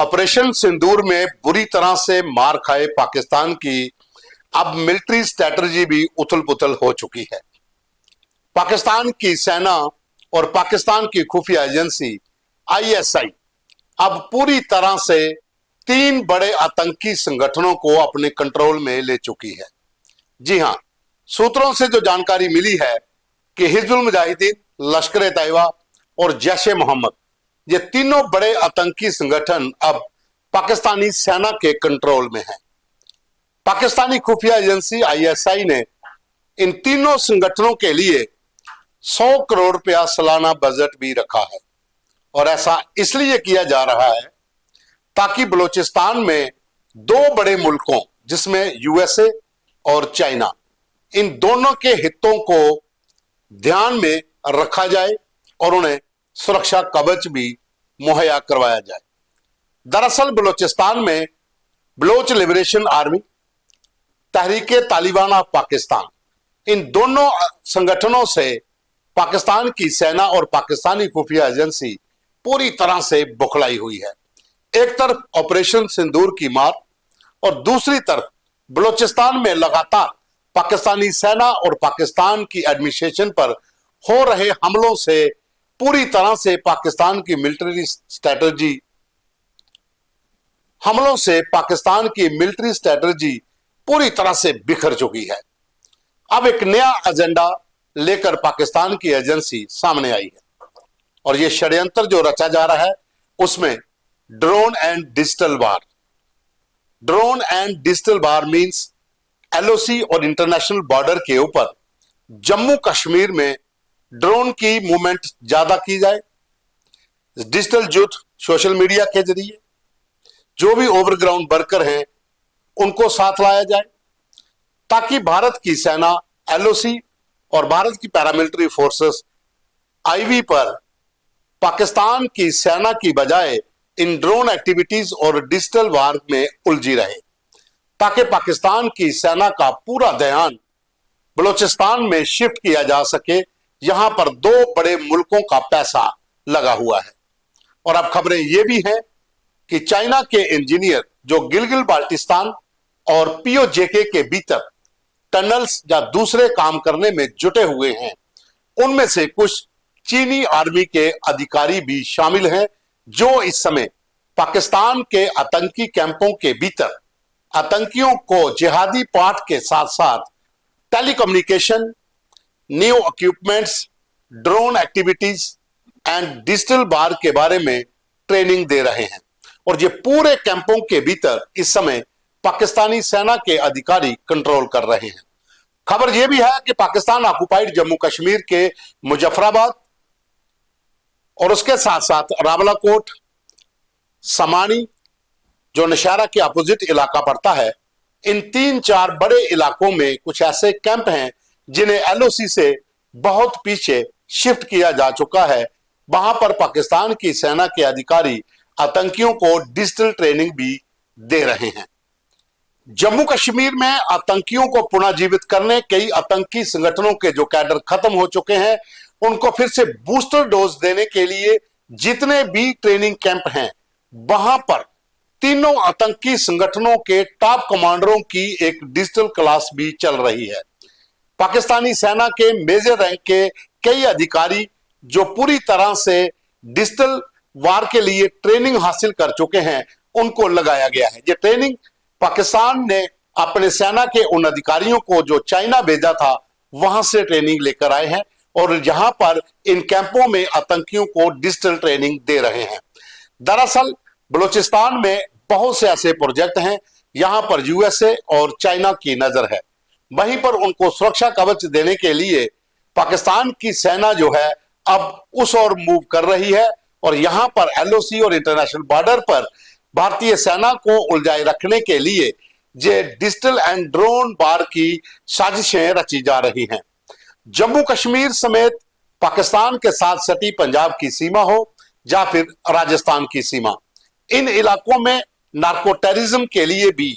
Operation सिंदूर में बुरी तरह से मार खाए पाकिस्तान की अब मिलिट्री स्ट्रेटजी भी उथल पुथल हो चुकी है। पाकिस्तान की सेना और पाकिस्तान की खुफिया एजेंसी आईएसआई अब पूरी तरह से 3 बड़े आतंकी संगठनों को अपने कंट्रोल में ले चुकी है। जी हां, सूत्रों से जो जानकारी मिली है कि हिजबुल मुजाहिदीन, लश्कर ए तैयबा और जैश ए मोहम्मद, ये तीनों बड़े आतंकी संगठन अब पाकिस्तानी सेना के कंट्रोल में हैं। पाकिस्तानी खुफिया एजेंसी आईएसआई ने इन तीनों संगठनों के लिए 100 करोड़ रुपया सालाना बजट भी रखा है और ऐसा इसलिए किया जा रहा है ताकि बलूचिस्तान में 2 बड़े मुल्कों जिसमें यूएसए और चाइना, इन दोनों के हितों को ध्यान में रखा जाए और उन्हें सुरक्षा कवच भी मुहैया करवाया जाए। दरअसल बलूचिस्तान में Baloch liberation army, Tehrik-e Taliban of Pakistan, इन दोनों संगठनों से पाकिस्तान की सेना और पाकिस्तानी खुफिया एजेंसी पूरी तरह से बौखलाई हुई है। एक तरफ ऑपरेशन सिंदूर की मार और दूसरी तरफ बलूचिस्तान में लगातार पाकिस्तानी सेना और पाकिस्तान की एडमिनिस्ट्रेशन पर हो रहे हमलों से पूरी तरह से पाकिस्तान की मिलिट्री स्ट्रेटजी पूरी तरह से बिखर चुकी है। अब एक नया एजेंडा लेकर पाकिस्तान की एजेंसी सामने आई है और यह षड्यंत्र जो रचा जा रहा है उसमें drone and digital war. Drone and digital war means LOC और इंटरनेशनल बॉर्डर के ऊपर जम्मू कश्मीर में ड्रोन की मूवमेंट ज्यादा की जाए, डिजिटल युद्ध सोशल मीडिया के जरिए जो भी ओवरग्राउंड वर्कर हैं उनको साथ लाया जाए ताकि भारत की सेना एलओसी और भारत की पैरामिलिट्री फोर्सेस आईवी पर पाकिस्तान की सेना की बजाय इन ड्रोन एक्टिविटीज और डिजिटल वार में उलझी रहे, ताकि पाकिस्तान की सेना का पूरा ध्यान बलूचिस्तान में शिफ्ट किया जा सके। यहां पर 2 बड़े मुल्कों का पैसा लगा हुआ है और अब खबरें यह भी हैं कि चाइना के इंजीनियर जो गिलगिल बाल्टिस्तान और पीओजेके के भीतर टनल्स या दूसरे काम करने में जुटे हुए हैं, उनमें से कुछ चीनी आर्मी के अधिकारी भी शामिल हैं जो इस समय पाकिस्तान के आतंकी कैंपों के भीतर आतंकियों को जिहादी पाठ के साथ साथ telecommunication, new equipments, drone activities and digital war के बारे में ट्रेनिंग दे रहे हैं और ये पूरे कैंपों के भीतर इस समय पाकिस्तानी सेना के अधिकारी कंट्रोल कर रहे हैं। खबर यह भी है कि पाकिस्तान ऑक्युपाइड जम्मू कश्मीर के मुजफ्फराबाद और उसके साथ साथ रावलाकोट, समानी जो नौशहरा के अपोजिट इलाका पड़ता है, इन 3-4 बड़े इलाकों में कुछ ऐसे कैंप हैं जिन्हें एलओसी से बहुत पीछे शिफ्ट किया जा चुका है। वहां पर पाकिस्तान की सेना के अधिकारी आतंकियों को डिजिटल ट्रेनिंग भी दे रहे हैं। जम्मू कश्मीर में आतंकियों को पुनः जीवित करने कई आतंकी संगठनों के जो कैडर खत्म हो चुके हैं उनको फिर से बूस्टर डोज देने के लिए जितने भी ट्रेनिंग कैंप हैं वहां पर तीनों आतंकी संगठनों के टॉप कमांडरों की एक डिजिटल क्लास भी चल रही है। पाकिस्तानी सेना के मेजर रैंक के कई अधिकारी जो पूरी तरह से डिजिटल वार के लिए ट्रेनिंग हासिल कर चुके हैं उनको लगाया गया है। ये ट्रेनिंग पाकिस्तान ने अपने सेना के उन अधिकारियों को जो चाइना भेजा था वहां से ट्रेनिंग लेकर आए हैं और यहां पर इन कैंपों में आतंकियों को डिजिटल ट्रेनिंग दे रहे हैं। दरअसल बलूचिस्तान में बहुत से ऐसे प्रोजेक्ट हैं, यहां पर यूएसए और चाइना की नजर है। वहीं पर उनको सुरक्षा कवच देने के लिए पाकिस्तान की सेना जो है अब उस ओर मूव कर रही है और यहां पर एलओसी और इंटरनेशनल बॉर्डर पर भारतीय सेना को उलझाए रखने के लिए ये डिजिटल एंड ड्रोन वार की साजिशें रची जा रही हैं। जम्मू कश्मीर समेत पाकिस्तान के साथ सटी पंजाब की सीमा हो या फिर राजस्थान की सीमा, इन इलाकों में नार्को टेररिज्म के लिए भी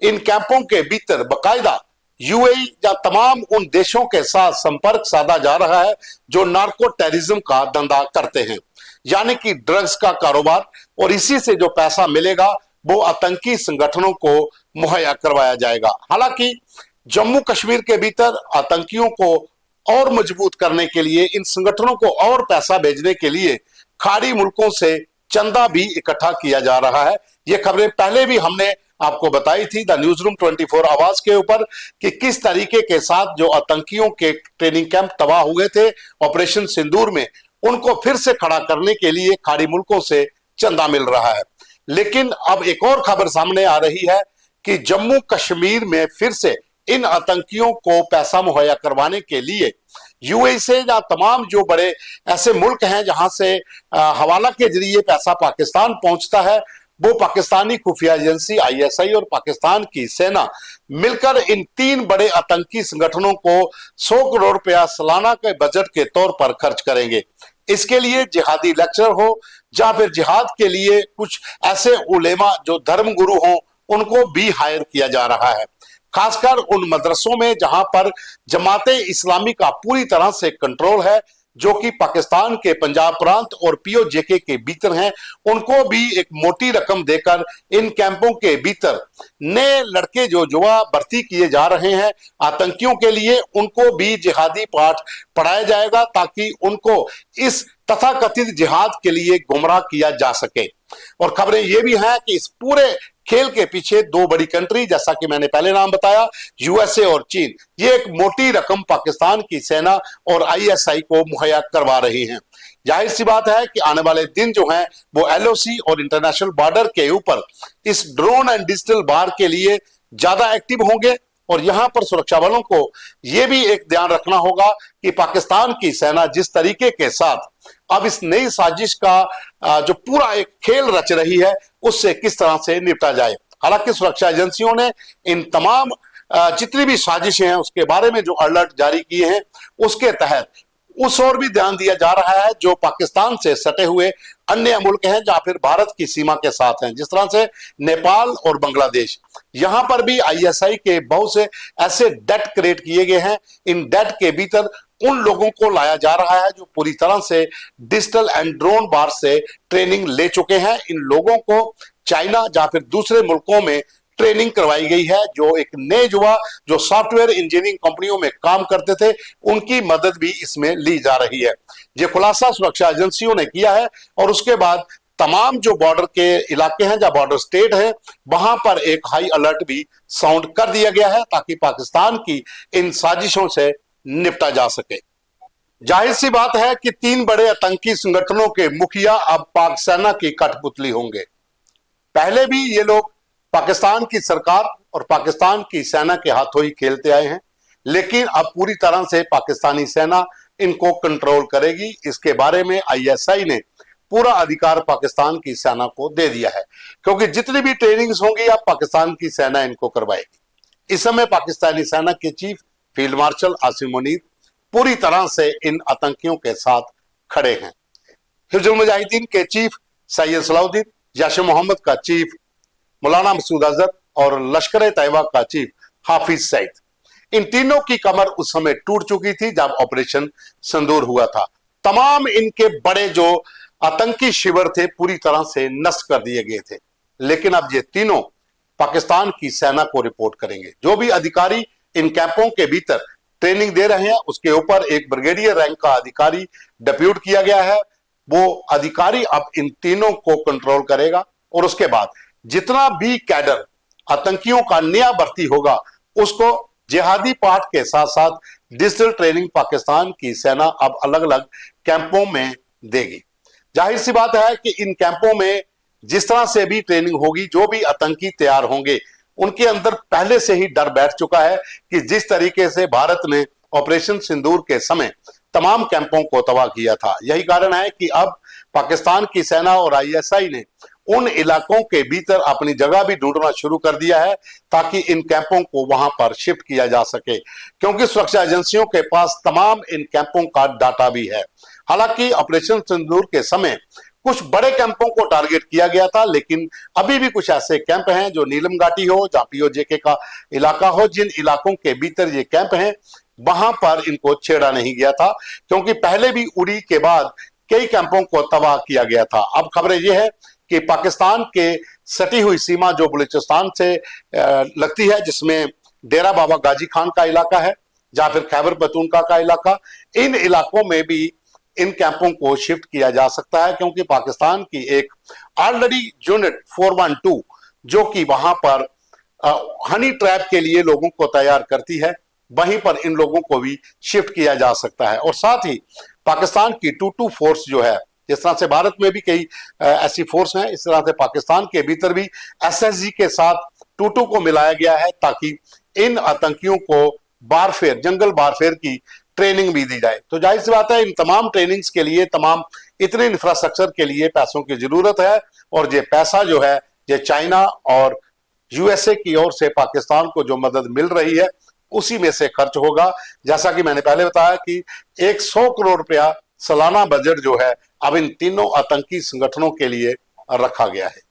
इन कैंपों के भीतर बाकायदा यूएई या तमाम उन देशों के साथ संपर्क साधा जा रहा है जो नार्को टेररिज्म का धंधा करते हैं। यानी कि ड्रग्स का कारोबार, और इसी से जो पैसा मिलेगा वो आतंकी संगठनों को मुहैया करवाया जाएगा। हालांकि जम्मू कश्मीर के भीतर आतंकियों को और मजबूत करने के लिए, इन संगठनों को और पैसा भेजने के लिए खाड़ी मुल्कों से चंदा भी इकट्ठा किया जा रहा है। ये खबरें पहले भी हमने आपको बताई थी द न्यूज रूम 24 आवाज के ऊपर कि किस तरीके के साथ जो आतंकियों के ट्रेनिंग कैंप तबाह हुए थे ऑपरेशन सिंदूर में, उनको फिर से खड़ा करने के लिए खाड़ी मुल्कों से चंदा मिल रहा है। लेकिन अब एक और खबर सामने आ रही है कि जम्मू कश्मीर में फिर से इन आतंकियों को पैसा मुहैया करवाने के लिए यूएई से या तमाम जो बड़े ऐसे मुल्क हैं जहां से हवाला के जरिए पैसा पाकिस्तान पहुंचता है, वो पाकिस्तानी खुफिया एजेंसी आईएसआई और पाकिस्तान की सेना मिलकर इन 3 बड़े आतंकी संगठनों को 100 करोड़ रुपया सालाना के बजट के तौर पर खर्च करेंगे। इसके लिए जिहादी लेक्चर हो या फिर जिहाद के लिए कुछ ऐसे उलेमा जो धर्म गुरु हों, उनको भी हायर किया जा रहा है, खासकर उन मदरसों में जहां पर जमाते इस्लामी का पूरी तरह से कंट्रोल है, जो कि पाकिस्तान के पंजाब प्रांत और पीओजेके के भीतर हैं। उनको भी एक मोटी रकम देकर इन कैंपों के भीतर नए लड़के जो युवा भर्ती किए जा रहे हैं आतंकियों के लिए, उनको भी जिहादी पाठ पढ़ाया जाएगा ताकि उनको इस तथाकथित जिहाद के लिए गुमराह किया जा सके। और खबरें ये भी हैं कि इस पूरे खेल के पीछे 2 बड़ी कंट्री, जैसा कि मैंने पहले नाम बताया, यूएसए और चीन, ये एक मोटी रकम पाकिस्तान की सेना और आईएसआई को मुहैया करवा रही हैं। जाहिर सी बात है कि आने वाले दिन जो हैं वो एलओसी और इंटरनेशनल बॉर्डर के ऊपर इस ड्रोन एंड डिजिटल वार के लिए ज्यादा एक्टिव होंगे। और यहां पर सुरक्षा बलों को यह भी एक ध्यान रखना होगा कि पाकिस्तान की सेना जिस तरीके के साथ अब इस नई साजिश का जो पूरा एक खेल रच रही है, उससे किस तरह से निपटा जाए। हालांकि सुरक्षा एजेंसियों ने इन तमाम जितनी भी साजिशें हैं उसके बारे में जो अलर्ट जारी किए हैं, उसके तहत उस ओर भी ध्यान दिया जा रहा है जो पाकिस्तान से सटे हुए अन्य मुल्क हैं या फिर भारत की सीमा के साथ हैं, जिस तरह से नेपाल और बांग्लादेश। यहां पर भी आईएसआई के बहुत से ऐसे डेट क्रिएट किए गए हैं। इन डेट के भीतर उन लोगों को लाया जा रहा है जो पूरी तरह से डिजिटल एंड ड्रोन वार से ट्रेनिंग ले चुके हैं। इन लोगों को चाइना या फिर दूसरे मुल्कों में ट्रेनिंग करवाई गई है। जो एक नए युवा जो सॉफ्टवेयर इंजीनियरिंग कंपनियों में काम करते थे, उनकी मदद भी इसमें ली जा रही है। ये खुलासा सुरक्षा एजेंसियों ने किया है और उसके बाद तमाम जो बॉर्डर के इलाके हैं या बॉर्डर स्टेट है, वहां पर एक हाई अलर्ट भी साउंड कर दिया गया है ताकि पाकिस्तान की इन साजिशों से निपटा जा सके। जाहिर सी बात है कि 3 बड़े आतंकी संगठनों के मुखिया अब पाक सेना की कठपुतली होंगे। पहले भी ये लोग पाकिस्तान की सरकार और पाकिस्तान की सेना के हाथों ही खेलते आए हैं, लेकिन अब पूरी तरह से पाकिस्तानी सेना इनको कंट्रोल करेगी। इसके बारे में आईएसआई ने पूरा अधिकार पाकिस्तान की सेना को दे दिया है, क्योंकि जितनी भी ट्रेनिंग्स होंगी अब पाकिस्तान की सेना इनको करवाएगी। इस समय पाकिस्तानी सेना के chief field marshal Asim Munir पूरी तरह से इन आतंकियों के साथ खड़े हैं। हिजबुल मुजाहिदीन के चीफ सैयद सलाउद्दीन, जैश मोहम्मद का चीफ मौलाना मसूद अजहर और लश्कर तैयबा का चीफ हाफिज सईद, इन तीनों की कमर उस समय टूट चुकी थी जब ऑपरेशन सिंदूर हुआ था। तमाम इनके बड़े जो आतंकी शिविर थे पूरी तरह से नष्ट कर दिए गए थे। लेकिन अब ये तीनों पाकिस्तान की सेना को रिपोर्ट करेंगे। जो भी अधिकारी इन कैंपों के भीतर ट्रेनिंग दे रहे हैं, उसके ऊपर एक ब्रिगेडियर रैंक का अधिकारी डिप्यूट किया गया है। वो अधिकारी अब इन तीनों को कंट्रोल करेगा और उसके बाद जितना भी कैडर आतंकियों का नया भर्ती होगा, उसको जिहादी पाठ के साथ साथ डिजिटल ट्रेनिंग पाकिस्तान की सेना अब अलग अलग कैंपों में देगी। जाहिर सी बात है कि इन कैंपों में जिस तरह से भी ट्रेनिंग होगी, जो भी आतंकी तैयार होंगे, उनके अंदर पहले से ही डर बैठ चुका है कि जिस तरीके से भारत ने ऑपरेशन सिंदूर के समय तमाम कैंपों को तबाह किया था। यही कारण है कि अब पाकिस्तान की सेना और आईएसआई ने उन इलाकों के भीतर अपनी जगह भी ढूंढना शुरू कर दिया है ताकि इन कैंपों को वहां पर शिफ्ट किया जा सके, क्योंकि सुरक्षा एजेंसियों के पास तमाम इन कैंपों का डाटा भी है। हालांकि ऑपरेशन सिंदूर के समय कुछ बड़े कैंपों को टारगेट किया गया था, लेकिन अभी भी कुछ ऐसे कैंप हैं जो नीलम घाटी हो या पीओजेके का इलाका हो, जिन इलाकों के भीतर ये कैंप हैं, वहां पर इनको छेड़ा नहीं गया था, क्योंकि पहले भी उड़ी के बाद कई कैंपों को तबाह किया गया था। अब खबरें यह है कि पाकिस्तान के सटी हुई सीमा जो बलूचिस्तान से लगती है, जिसमें डेरा बाबा गाजी खान का इलाका है या फिर खैबर पख्तूनख्वा का इलाका, इन इलाकों में भी इन कैंपों को शिफ्ट किया जा सकता है, क्योंकि पाकिस्तान की एक ऑलरेडी यूनिट 412 जो कि वहां पर हनी ट्रैप के लिए लोगों को तैयार करती है, वहीं पर इन लोगों को भी शिफ्ट किया जा सकता है। और साथ ही पाकिस्तान की 22 फोर्स जो है, जिस तरह से भारत में भी कई ऐसी फोर्स हैं, इस तरह से पाकिस्तान के भीतर भी एसएसजी के साथ 22 को मिलाया गया है, ताकि इन आतंकियों को वारफेयर, जंगल वारफेयर की ट्रेनिंग भी दी जाए। तो जाहिर सी बात है, इन तमाम ट्रेनिंग्स के लिए, तमाम इतने इंफ्रास्ट्रक्चर के लिए पैसों की जरूरत है, और ये पैसा जो है, ये चाइना और यूएसए की ओर से पाकिस्तान को जो मदद मिल रही है उसी में से खर्च होगा। जैसा कि मैंने पहले बताया कि 100 करोड़ रुपया सालाना बजट जो है अब इन तीनों आतंकी संगठनों के लिए रखा गया है।